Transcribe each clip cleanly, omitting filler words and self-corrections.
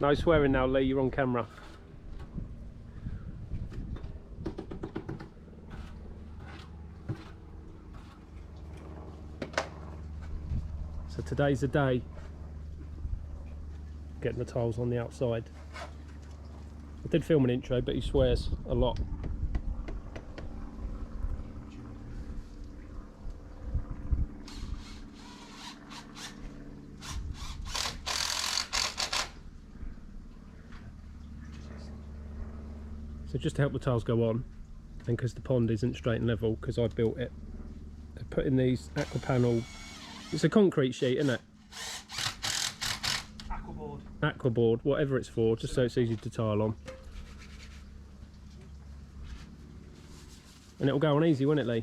No swearing now, Lee, you're on camera. So today's the day. Getting the tiles on the outside. I did film an intro, but he swears a lot. So just to help the tiles go on, and because the pond isn't straight and level, because I built it, I put in these aqua panel. It's a concrete sheet, isn't it? Aqua board, whatever it's for, just so it's easy to tile on. And it'll go on easy, won't it, Lee?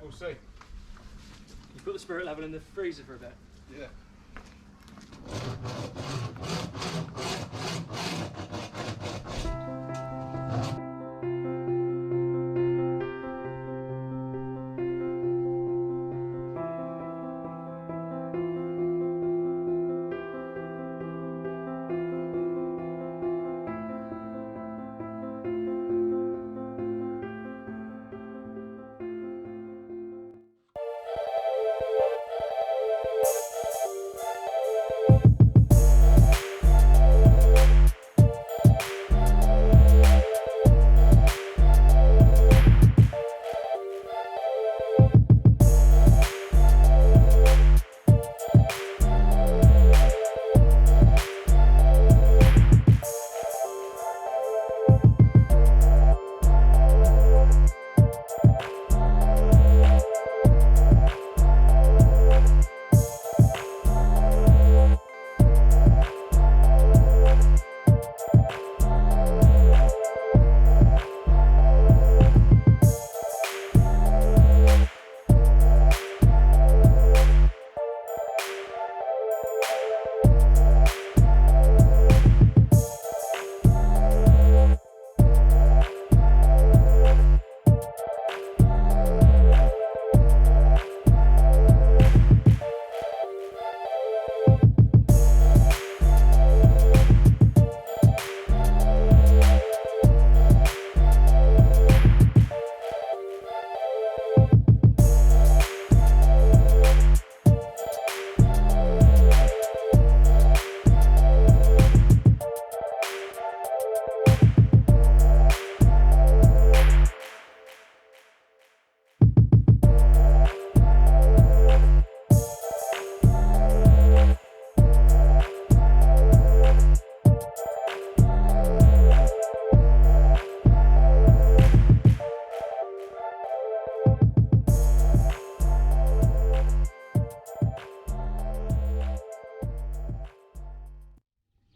We'll see. You put the spirit level in the freezer for a bit. Yeah.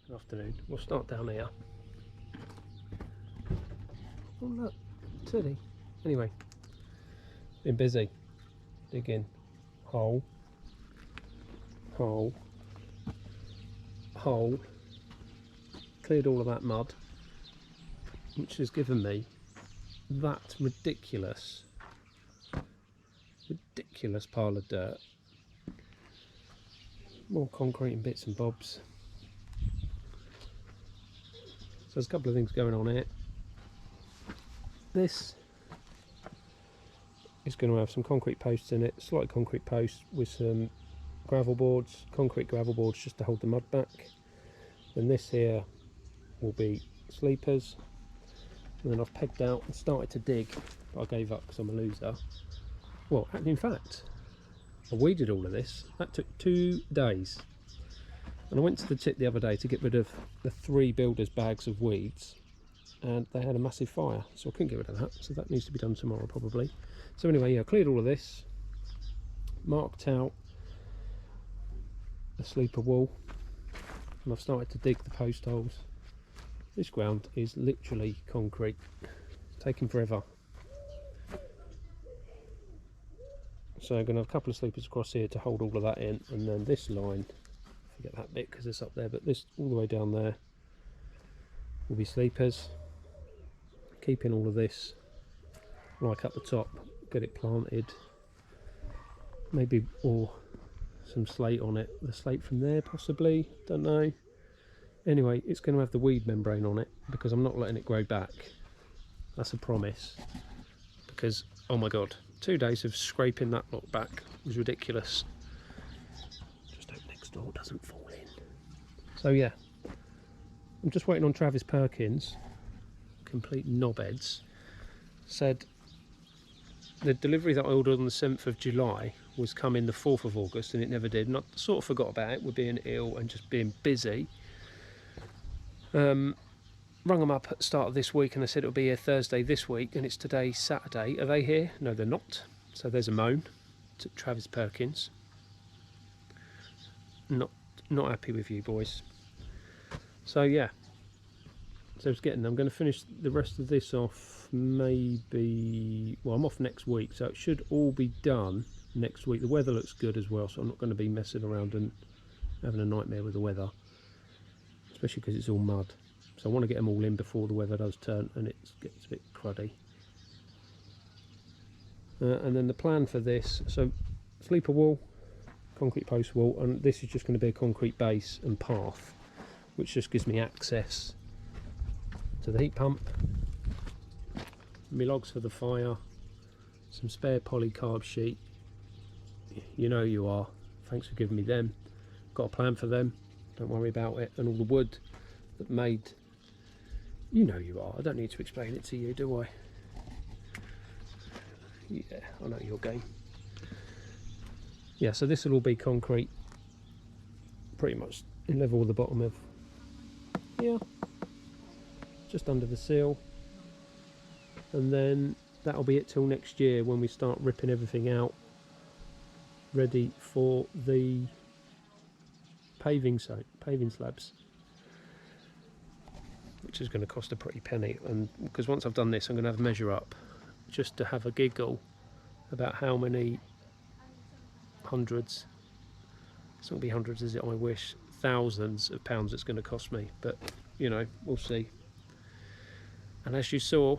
Good afternoon. We'll start down here. Oh look, Teddy. Anyway, been busy digging hole, hole, hole. Cleared all of that mud, which has given me that ridiculous pile of dirt. More concrete and bits and bobs. So there's a couple of things going on here. This is going to have some concrete posts in it, slight concrete posts with some gravel boards, concrete gravel boards just to hold the mud back. Then this here will be sleepers. And then I've pegged out and started to dig, but I gave up because I'm a loser. Well, in fact, I weeded all of this. That took 2 days. And I went to the tip the other day to get rid of the 3 builders' bags of weeds, and they had a massive fire, so I couldn't get rid of that. So that needs to be done tomorrow probably. So anyway, yeah, I cleared all of this, marked out the sleeper wall, and I've started to dig the post holes. This ground is literally concrete. It's taking forever. So I'm going to have a couple of sleepers across here to hold all of that in, and then this line, forget that bit because it's up there, but this all the way down there will be sleepers. Keeping all of this like up the top, get it planted, maybe, or some slate on it, the slate from there possibly, don't know. Anyway, it's going to have the weed membrane on it because I'm not letting it grow back. That's a promise. Because, oh my god, 2 days of scraping that lot back was ridiculous. Just hope next door doesn't fall in. So yeah, I'm just waiting on Travis Perkins, complete knobheads, said the delivery that I ordered on the 7th of July was coming the 4th of August and it never did. And I sort of forgot about it with being ill and just being busy. Rung them up at the start of this week and they said it'll be here Thursday this week, and it's today Saturday. Are they here? No, they're not. So there's a moan to Travis Perkins. Not happy with you boys. So yeah, so it's getting. I'm going to finish the rest of this off. Maybe, well, I'm off next week, so it should all be done next week. The weather looks good as well, so I'm not going to be messing around and having a nightmare with the weather, especially because it's all mud. So I want to get them all in before the weather does turn and it gets a bit cruddy. And then the plan for this, so sleeper wall, concrete post wall, and this is just going to be a concrete base and path, which just gives me access to the heat pump, my logs for the fire, some spare polycarb sheet. You know you are. Thanks for giving me them. Got a plan for them. Don't worry about it. And all the wood that made. You know you are. I don't need to explain it to you, do I? Yeah, I know your game. Yeah, so this will all be concrete, pretty much in level with the bottom of, yeah, just under the seal. And then that'll be it till next year when we start ripping everything out, ready for the paving slabs, which is going to cost a pretty penny. And because once I've done this, I'm going to have a measure up just to have a giggle about how many hundreds, it's not going to be hundreds, is it? I wish. Thousands of pounds it's going to cost me, but you know, we'll see. And as you saw,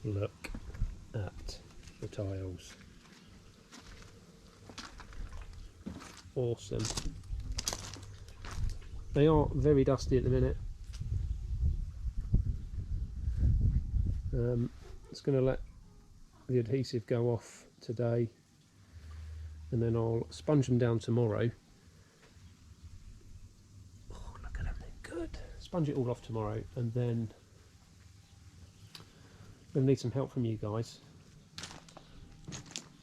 look at the tiles. Awesome. They are very dusty at the minute. It's going to let the adhesive go off today, and then I'll sponge them down tomorrow. Oh, look at them, they're good. Sponge it all off tomorrow, and then I'm going to need some help from you guys.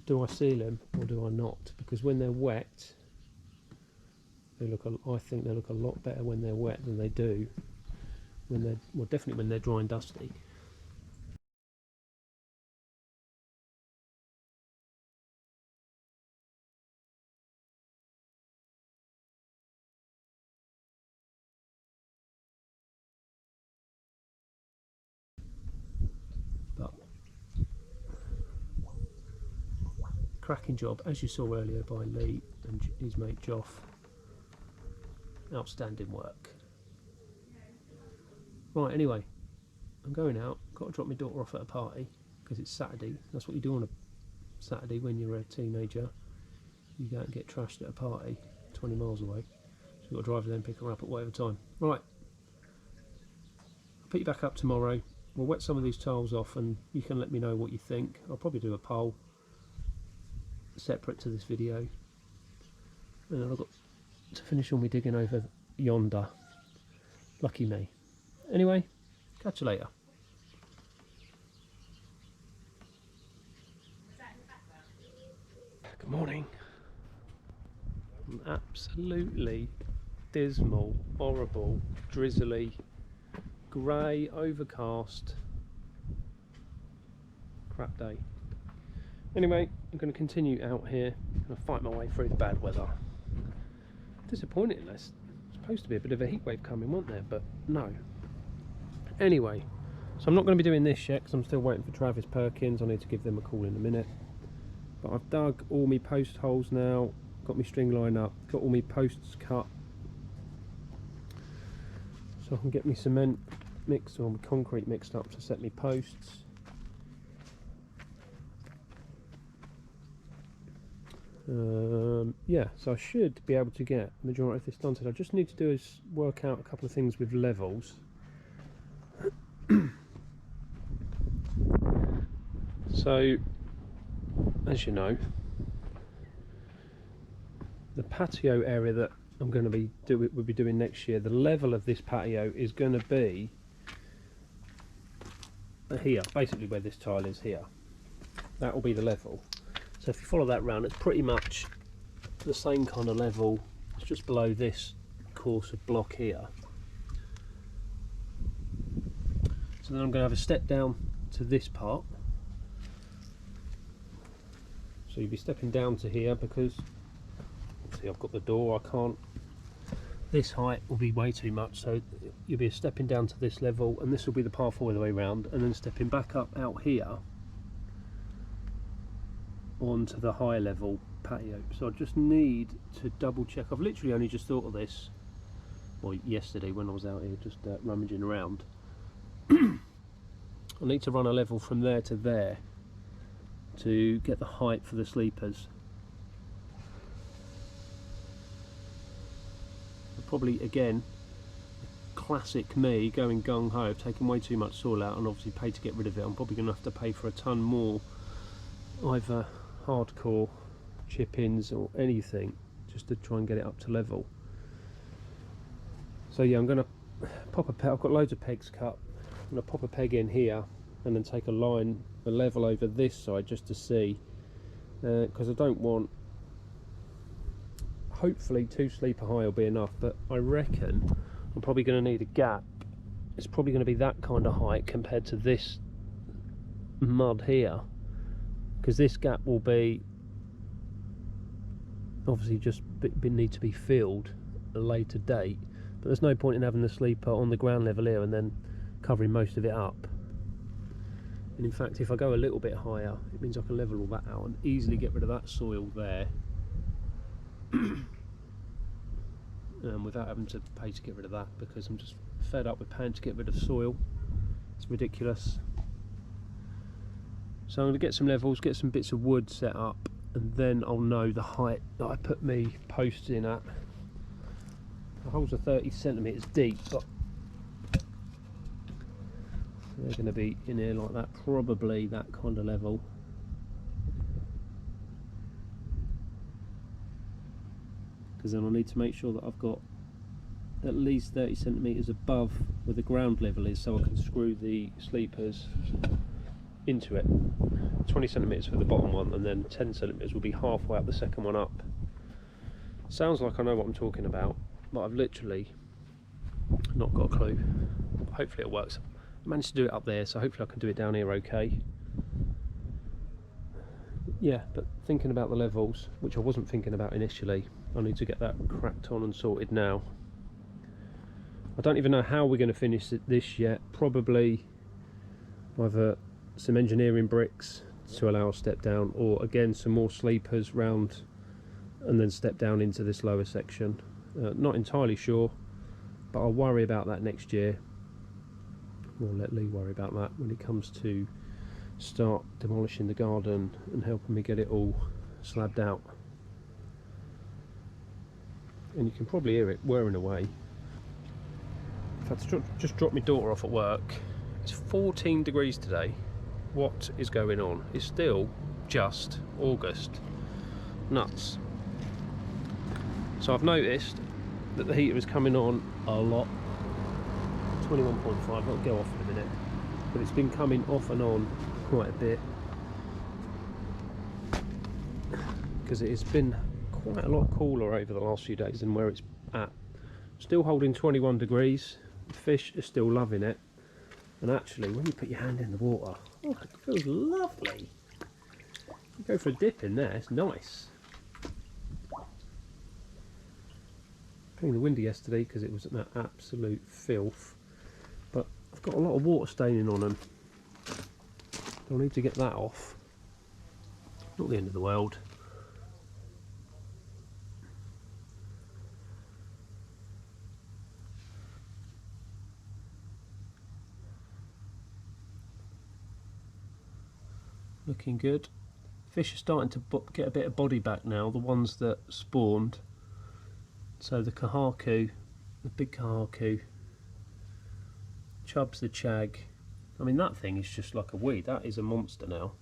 Do I seal them or do I not? Because when they're wet, they look. I think they look a lot better when they're wet than they do when they're, well, definitely when they're dry and dusty. But cracking job, as you saw earlier, by Lee and his mate Joff. Outstanding work. Right, anyway, I'm going out. Got to drop my daughter off at a party because it's Saturday. That's what you do on a Saturday when you're a teenager. You go out and get trashed at a party 20 miles away. So you've got to drive her there and pick her up at whatever time. Right, I'll pick you back up tomorrow. We'll wet some of these tiles off and you can let me know what you think. I'll probably do a poll separate to this video. And then I've got to finish all my digging over yonder. Lucky me. Anyway, catch you later. Good morning. Absolutely dismal, horrible, drizzly, grey, overcast, crap day. Anyway, I'm going to continue out here. I'm going to fight my way through the bad weather. Disappointing, there's supposed to be a bit of a heat wave coming, wasn't there? But no. Anyway, so I'm not going to be doing this yet because I'm still waiting for Travis Perkins. I need to give them a call in a minute. But I've dug all my post holes now, got my string line up, got all my posts cut, so I can get my cement mixed or my concrete mixed up to set my posts. Yeah, so I should be able to get the majority of this done today. I just need to do is work out a couple of things with levels. So, as you know, the patio area that I'm going to be doing next year, the level of this patio is going to be here, basically where this tile is here. That will be the level. So if you follow that round, it's pretty much the same kind of level. It's just below this course of block here. So then I'm going to have a step down to this part. So you'll be stepping down to here because see, I've got the door, I can't, this height will be way too much, so you'll be stepping down to this level, and this will be the path all the way around, and then stepping back up out here onto the high level patio. So I just need to double check. I've literally only just thought of this, well, yesterday when I was out here just rummaging around. I need to run a level from there to there to get the height for the sleepers. Probably again, classic me going gung-ho, I've taken way too much soil out and obviously paid to get rid of it. I'm probably going to have to pay for a ton more, either hardcore chip-ins or anything, just to try and get it up to level. So yeah, I'm going to pop a peg. I've got loads of pegs cut. I'm going to pop a peg in here and then take a line, a level over this side just to see, because I don't want, hopefully 2 sleeper high will be enough, but I reckon I'm probably going to need a gap. It's probably going to be that kind of height compared to this mud here, because this gap will be obviously just need to be filled at a later date, but there's no point in having the sleeper on the ground level here and then covering most of it up. And in fact, if I go a little bit higher, it means I can level all that out and easily get rid of that soil there. Without having to pay to get rid of that, because I'm just fed up with paying to get rid of soil. It's ridiculous. So I'm going to get some levels, get some bits of wood set up, and then I'll know the height that I put me posts in at. The holes are 30 centimetres deep, but they're going to be in here like that, probably that kind of level. Because then I'll need to make sure that I've got at least 30 centimetres above where the ground level is, so I can screw the sleepers into it. 20 centimetres for the bottom one, and then 10 centimetres will be halfway up the second one up. Sounds like I know what I'm talking about, but I've literally not got a clue. Hopefully it works. I managed to do it up there, so hopefully I can do it down here okay. Yeah, but thinking about the levels, which I wasn't thinking about initially, I need to get that cracked on and sorted now. I don't even know how we're going to finish this yet. Probably either some engineering bricks to allow a step down, or again some more sleepers round and then step down into this lower section. Not entirely sure, but I'll worry about that next year. We'll let Lee worry about that when it comes to start demolishing the garden and helping me get it all slabbed out. And you can probably hear it whirring away. I've had to just drop my daughter off at work. It's 14 degrees today. What is going on? It's still just August. Nuts. So I've noticed that the heater is coming on a lot. 21.5, it'll go off in a minute. But it's been coming off and on quite a bit, because it has been quite a lot cooler over the last few days than where it's at. Still holding 21 degrees, the fish are still loving it, and actually when you put your hand in the water, oh, it feels lovely. You go for a dip in there, it's nice. Feeling the windy yesterday because it was an absolute filth, but I've got a lot of water staining on them. I'll need to get that off. Not the end of the world. Looking good. Fish are starting to get a bit of body back now, the ones that spawned. So the kahaku, the big kahaku, chubs the chag. I mean, that thing is just like a weed. That is a monster now.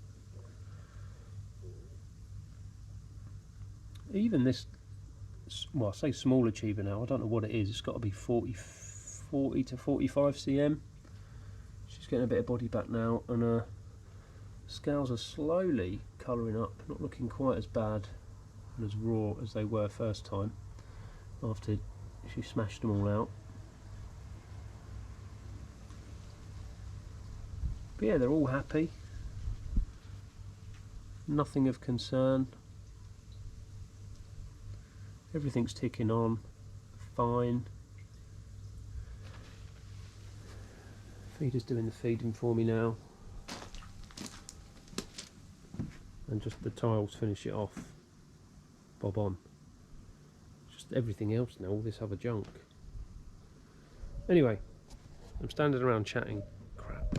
Even this, well, I say small achiever now, I don't know what it is. It's got to be 40 to 45 cm. She's getting a bit of body back now, and scales are slowly colouring up, not looking quite as bad and as raw as they were first time after she smashed them all out. But yeah, they're all happy, nothing of concern, everything's ticking on fine. Feeder's doing the feeding for me now, and just the tiles finish it off. Bob on. Just everything else now, all this other junk. Anyway, I'm standing around chatting crap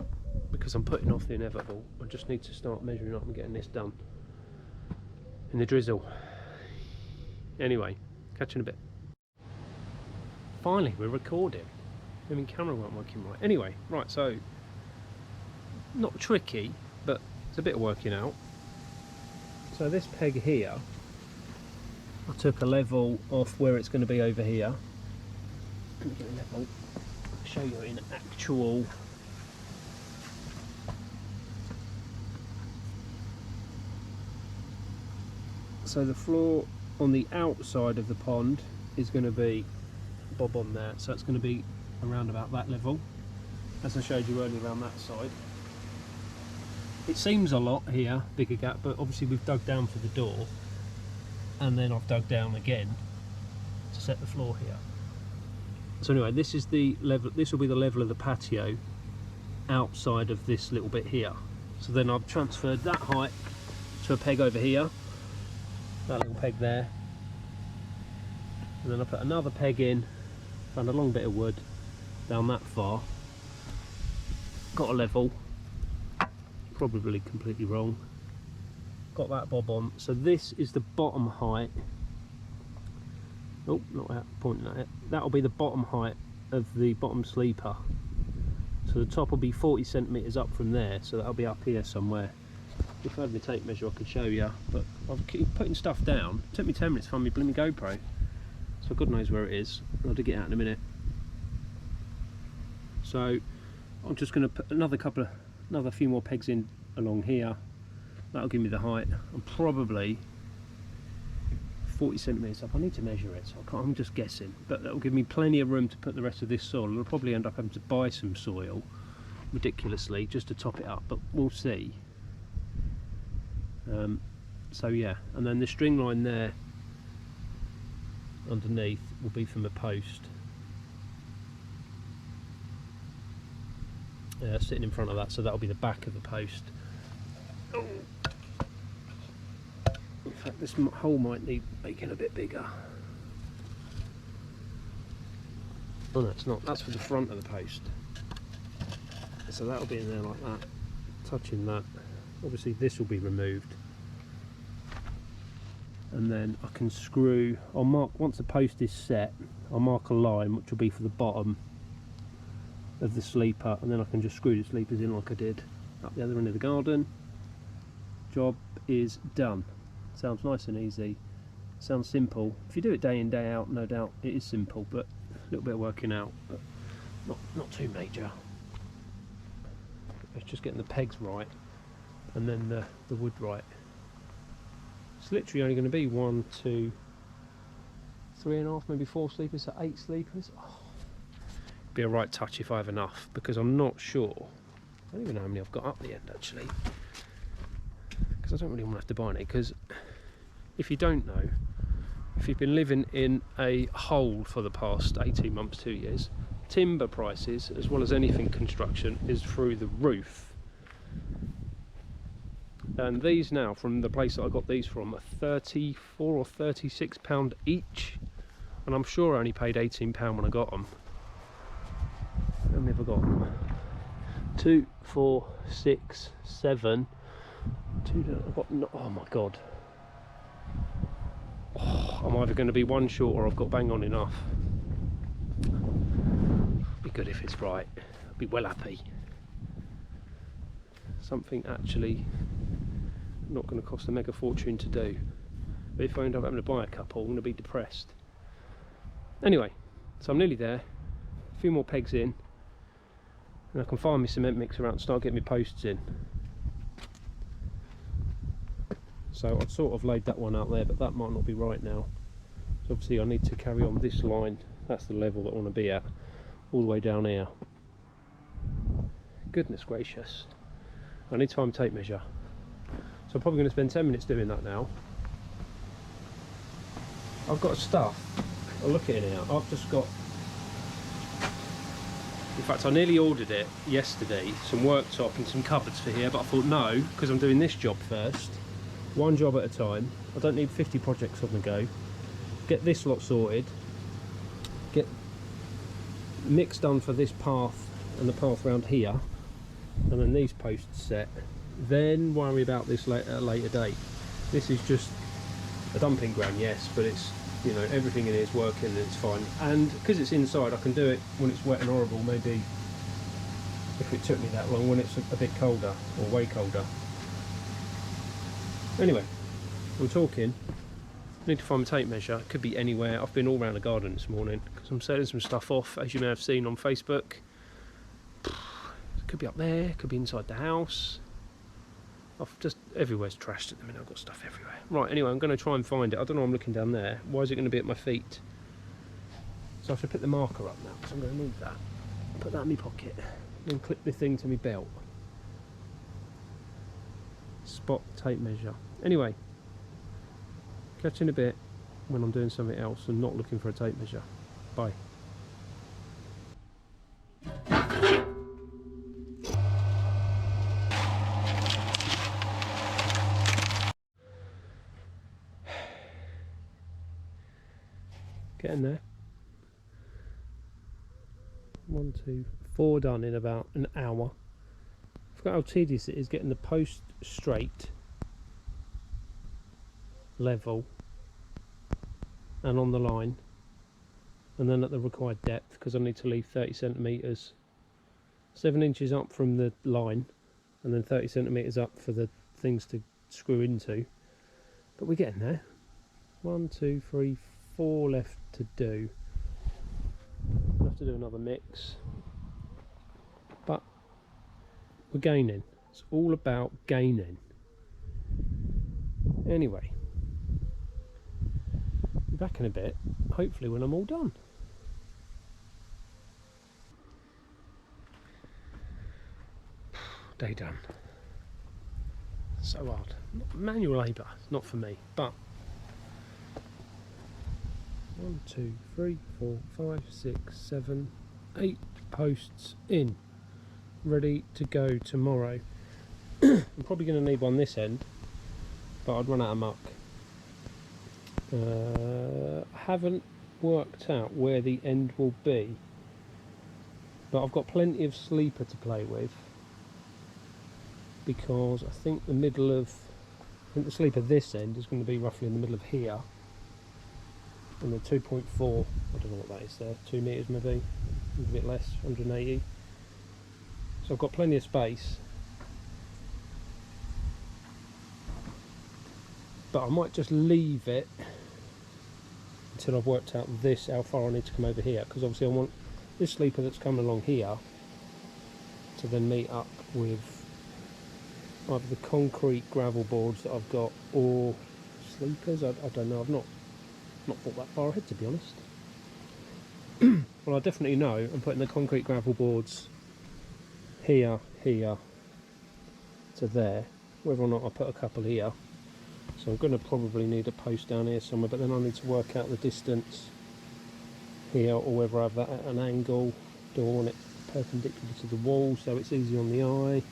because I'm putting off the inevitable. I just need to start measuring up and getting this done in the drizzle. Anyway, catch you in a bit. Finally, we're recording. I mean, camera weren't working right. Anyway, right, so not tricky, but it's a bit of working out. So this peg here, I took a level off where it's going to be over here. Let me get a level, show you in actual. So the floor on the outside of the pond is going to be bob on there, so it's going to be around about that level, as I showed you earlier around that side. It seems a lot here, bigger gap, but obviously we've dug down for the door, and then I've dug down again to set the floor here. So anyway, this is the level, this will be the level of the patio outside of this little bit here. So then I've transferred that height to a peg over here, that little peg there, and then I put another peg in, found a long bit of wood down that far, got a level, probably completely wrong, got that bob on. So this is the bottom height. Oh, not that, pointing at it. That'll be the bottom height of the bottom sleeper. So the top will be 40 centimetres up from there, so that'll be up here somewhere. If I had my tape measure I could show you, but I've keep putting stuff down. It took me 10 minutes to find my blooming GoPro, so God knows where it is. I'll dig it out in a minute. So I'm just going to put another few more pegs in along here. That'll give me the height. I'm probably 40 centimetres up. I need to measure it, so I'm just guessing, but that'll give me plenty of room to put the rest of this soil. I'll probably end up having to buy some soil ridiculously just to top it up, but we'll see. So yeah, and then the string line there underneath will be from a post sitting in front of that, so that'll be the back of the post. Oh. In fact, this hole might need making a bit bigger. Oh no, it's not. That's for the front of the post. So that'll be in there like that, touching that. Obviously this will be removed, and then I can screw, I'll mark, once the post is set, I'll mark a line which will be for the bottom of the sleeper, and then I can just screw the sleepers in like I did up the other end of the garden. Job is done. Sounds nice and easy, sounds simple. If you do it day in day out, no doubt it is simple, but a little bit of working out, but not too major. It's just getting the pegs right and then the wood right. It's literally only going to be 1, 2, 3.5, maybe 4 sleepers, so 8 sleepers. Oh, be a right touch if I have enough, because I'm not sure. I don't even know how many I've got up the end actually, because I don't really want to have to buy any. Because if you don't know, if you've been living in a hole for the past 18 months, 2 years, timber prices, as well as anything construction, is through the roof. And these now, from the place that I got these from, are £34 or £36 each, and I'm sure I only paid £18 when I got them. How many have I got? 2, 4, 6, 7. Two down. I've got no, oh my god. Oh, I'm either going to be one short or I've got bang on enough. Be good if it's right. I'll be well happy. Something actually not going to cost a mega fortune to do. But if I end up having to buy a couple, I'm going to be depressed. Anyway, so I'm nearly there. A few more pegs in, and I can find my cement mixer out and start getting my posts in. So I'd sort of laid that one out there, but that might not be right now. So obviously I need to carry on this line. That's the level that I want to be at, all the way down here. Goodness gracious. I need time to tape measure. So I'm probably going to spend 10 minutes doing that now. I've got stuff. I'll look at it now. I've just got... In fact, I nearly ordered it yesterday, some worktop and some cupboards for here, but I thought no, because I'm doing this job first. One job at a time. I don't need 50 projects on the go. Get this lot sorted. Get mix done for this path and the path round here. And then these posts set. Then worry about this at a later date. This is just a dumping ground, yes, but it's, you know, everything in it is working and it's fine. And because it's inside, I can do it when it's wet and horrible. Maybe if it took me that long, when it's a bit colder or way colder. Anyway, I'm talking. I need to find my tape measure. It could be anywhere. I've been all around the garden this morning because I'm setting some stuff off, as you may have seen on Facebook. It could be up there, it could be inside the house. I've just, everywhere's trashed at the minute. I've got stuff everywhere. Right, anyway, I'm going to try and find it. I don't know, I'm looking down there. Why is it going to be at my feet? So I should put the marker up now, because I'm going to need that. Put that in my pocket. Then clip the thing to my belt. Spot tape measure. Anyway, catch you in a bit when I'm doing something else and not looking for a tape measure. Bye. Getting there. 1, 2, 4 done in about an hour. I forgot how tedious it is getting the post straight, level, and on the line, and then at the required depth, because I need to leave 30 centimetres, 7 inches up from the line, and then 30 centimetres up for the things to screw into. But we're getting there. 1, 2, 3, 4 left to do. I'll have to do another mix, but we're gaining. It's all about gaining. Anyway, be back in a bit, hopefully when I'm all done. Day done. So hard. Manual labour, not for me, but 1, 2, 3, 4, 5, 6, 7, 8 posts in, ready to go tomorrow. I'm probably going to need one this end, but I'd run out of muck. Haven't worked out where the end will be, but I've got plenty of sleeper to play with, because I think the sleeper this end is going to be roughly in the middle of here. And the 2.4, I don't know what that is there, 2 metres maybe, a bit less, 180. So I've got plenty of space. But I might just leave it until I've worked out this, how far I need to come over here, because obviously I want this sleeper that's coming along here to then meet up with either the concrete gravel boards that I've got, or sleepers. I don't know, I've not thought that far ahead, to be honest. Well, I definitely know I'm putting the concrete gravel boards here to there, whether or not I put a couple here. So I'm going to probably need a post down here somewhere, but then I need to work out the distance here, or whether I have that at an angle. Do I want it perpendicular to the wall so it's easy on the eye?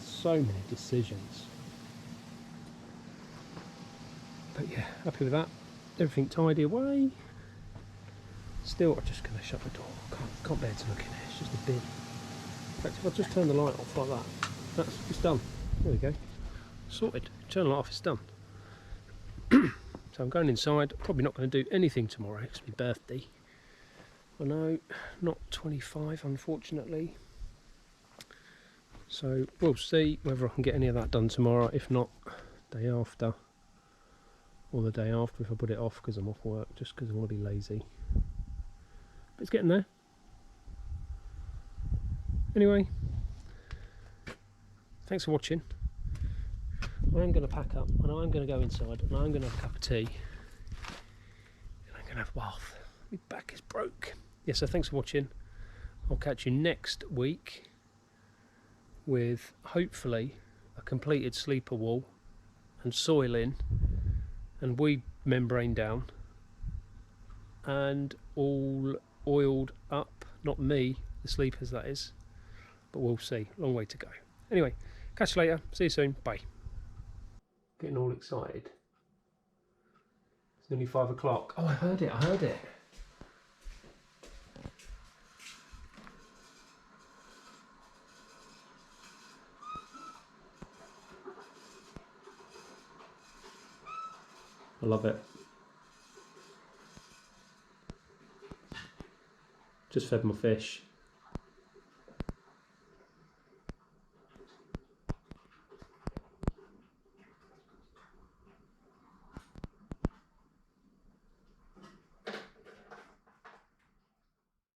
So many decisions. But yeah, happy with that. Everything tidy away. Still, I'm just going to shut the door. Can't bear to look in there. It's just a bin. In fact, if I just turn the light off like that, it's done. There we go. sorted. Turn the light off, it's done. So I'm going inside. Probably not going to do anything tomorrow. It's my birthday. I know, not 25 unfortunately. So we'll see whether I can get any of that done tomorrow. If not, day after. Or the day after if I put it off because I'm off work, just because I want to be lazy. But it's getting there. Anyway, thanks for watching. I am going to pack up and I'm going to go inside and I'm going to have a cup of tea. And I'm going to have a bath. My back is broke. Yeah, so thanks for watching. I'll catch you next week with hopefully a completed sleeper wall and soil in and weed membrane down and all oiled up. Not me, the sleepers that is, but we'll see. Long way to go. Anyway, catch you later. See you soon. Bye. Getting all excited. It's nearly 5 o'clock. Oh, I heard it. I love it. Just fed my fish.